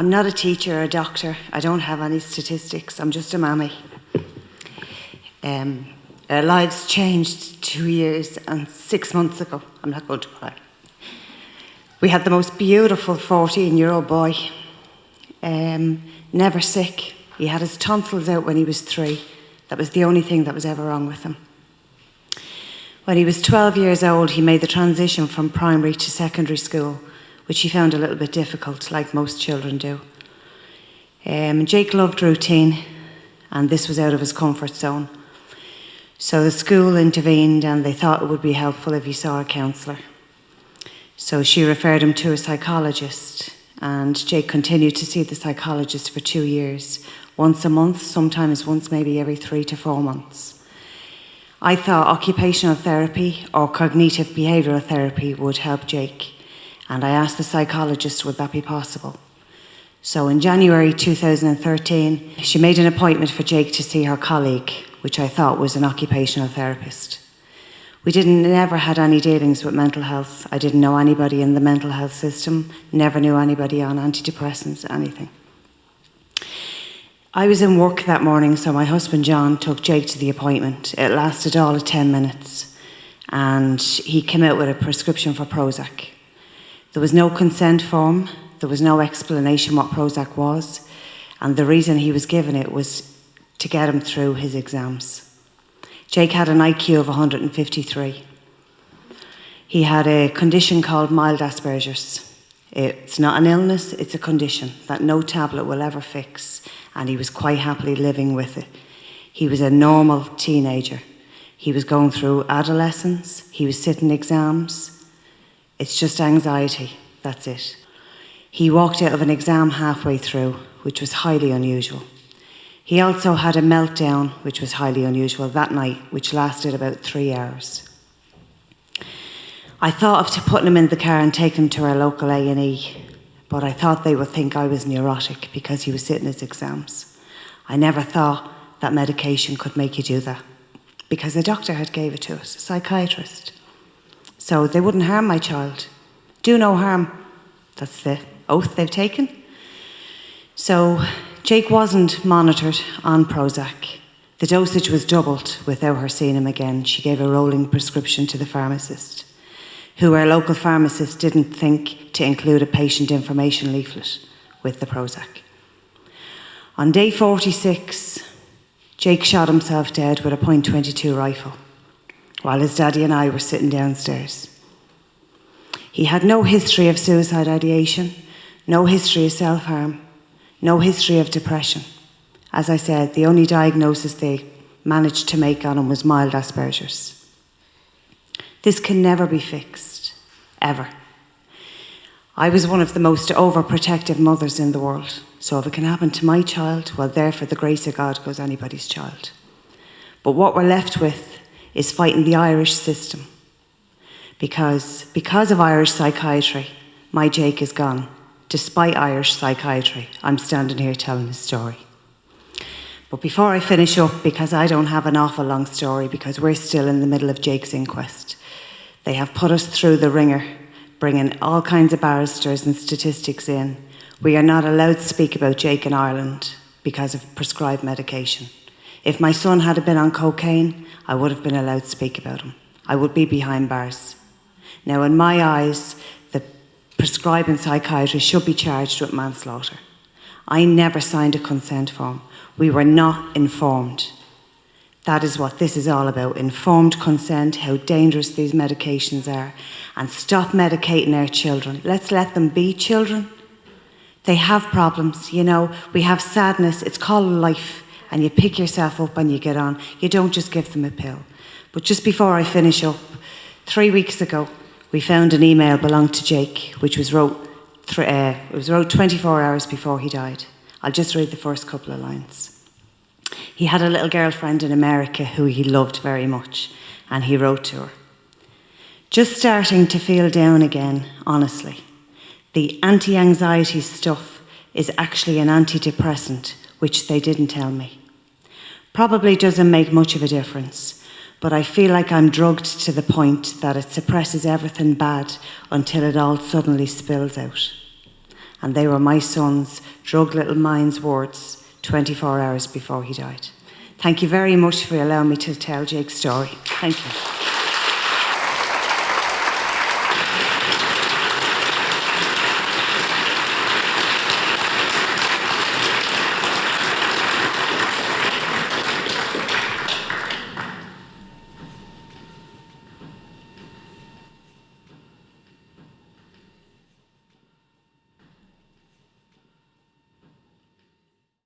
I'm not a teacher or a doctor. I don't have any statistics. I'm just a mammy. Our lives changed 2 years and 6 months ago. I'm not going to cry. We had the most beautiful 14-year-old boy. Never sick. He had his tonsils out when he was 3. That was the only thing that was ever wrong with him. When he was 12 years old, he made the transition from primary to secondary school, which he found a little bit difficult, like most children do. Jake loved routine, and this was out of his comfort zone. So the school intervened, and they thought it would be helpful if he saw a counsellor. So she referred him to a psychologist, and Jake continued to see the psychologist for 2 years, once a month, sometimes once maybe every 3 to 4 months. I thought occupational therapy or cognitive behavioural therapy would help Jake, and I asked the psychologist would that be possible. So in January 2013, she made an appointment for Jake to see her colleague, which I thought was an occupational therapist. We never had any dealings with mental health. I didn't know anybody in the mental health system, never knew anybody on antidepressants, anything. I was in work that morning, so my husband John took Jake to the appointment. It lasted all of 10 minutes, and he came out with a prescription for Prozac. There was no consent form, there was no explanation what Prozac was, and the reason he was given it was to get him through his exams. Jake had an IQ of 153. He had a condition called mild Asperger's. It's not an illness, it's a condition that no tablet will ever fix, and he was quite happily living with it. He was a normal teenager. He was going through adolescence, he was sitting exams. It's just anxiety, that's it. He walked out of an exam halfway through, which was highly unusual. He also had a meltdown, which was highly unusual, that night, which lasted about 3 hours. I thought of putting him in the car and taking him to our local A&E, but I thought they would think I was neurotic because he was sitting his exams. I never thought that medication could make you do that, because a doctor had gave it to us, a psychiatrist. So they wouldn't harm my child. Do no harm. That's the oath they've taken. So Jake wasn't monitored on Prozac. The dosage was doubled without her seeing him again. She gave a rolling prescription to the pharmacist, who our local pharmacist didn't think to include a patient information leaflet with the Prozac. On day 46, Jake shot himself dead with a .22 rifle, while his daddy and I were sitting downstairs. He had no history of suicide ideation, no history of self-harm, no history of depression. As I said, the only diagnosis they managed to make on him was mild Asperger's. This can never be fixed, ever. I was one of the most overprotective mothers in the world, so if it can happen to my child, well, there for the grace of God goes anybody's child. But what we're left with is fighting the Irish system. Because of Irish psychiatry, my Jake is gone. Despite Irish psychiatry, I'm standing here telling his story. But before I finish up, because I don't have an awful long story, because we're still in the middle of Jake's inquest, they have put us through the ringer, bringing all kinds of barristers and statistics in. We are not allowed to speak about Jake in Ireland because of prescribed medication. If my son had been on cocaine, I would have been allowed to speak about him. I would be behind bars. Now, in my eyes, the prescribing psychiatrist should be charged with manslaughter. I never signed a consent form. We were not informed. That is what this is all about, informed consent, how dangerous these medications are, and stop medicating our children. Let's let them be children. They have problems, you know, we have sadness, it's called life, and you pick yourself up and you get on. You don't just give them a pill. But just before I finish up, 3 weeks ago, we found an email belonging to Jake, which was wrote 24 hours before he died. I'll just read the first couple of lines. He had a little girlfriend in America who he loved very much, and he wrote to her. Just starting to feel down again, honestly. The anti-anxiety stuff is actually an antidepressant, which they didn't tell me. Probably doesn't make much of a difference, but I feel like I'm drugged to the point that it suppresses everything bad until it all suddenly spills out. and they were my son's drug little mind's words 24 hours before he died. Thank you very much for allowing me to tell Jake's story. Thank you.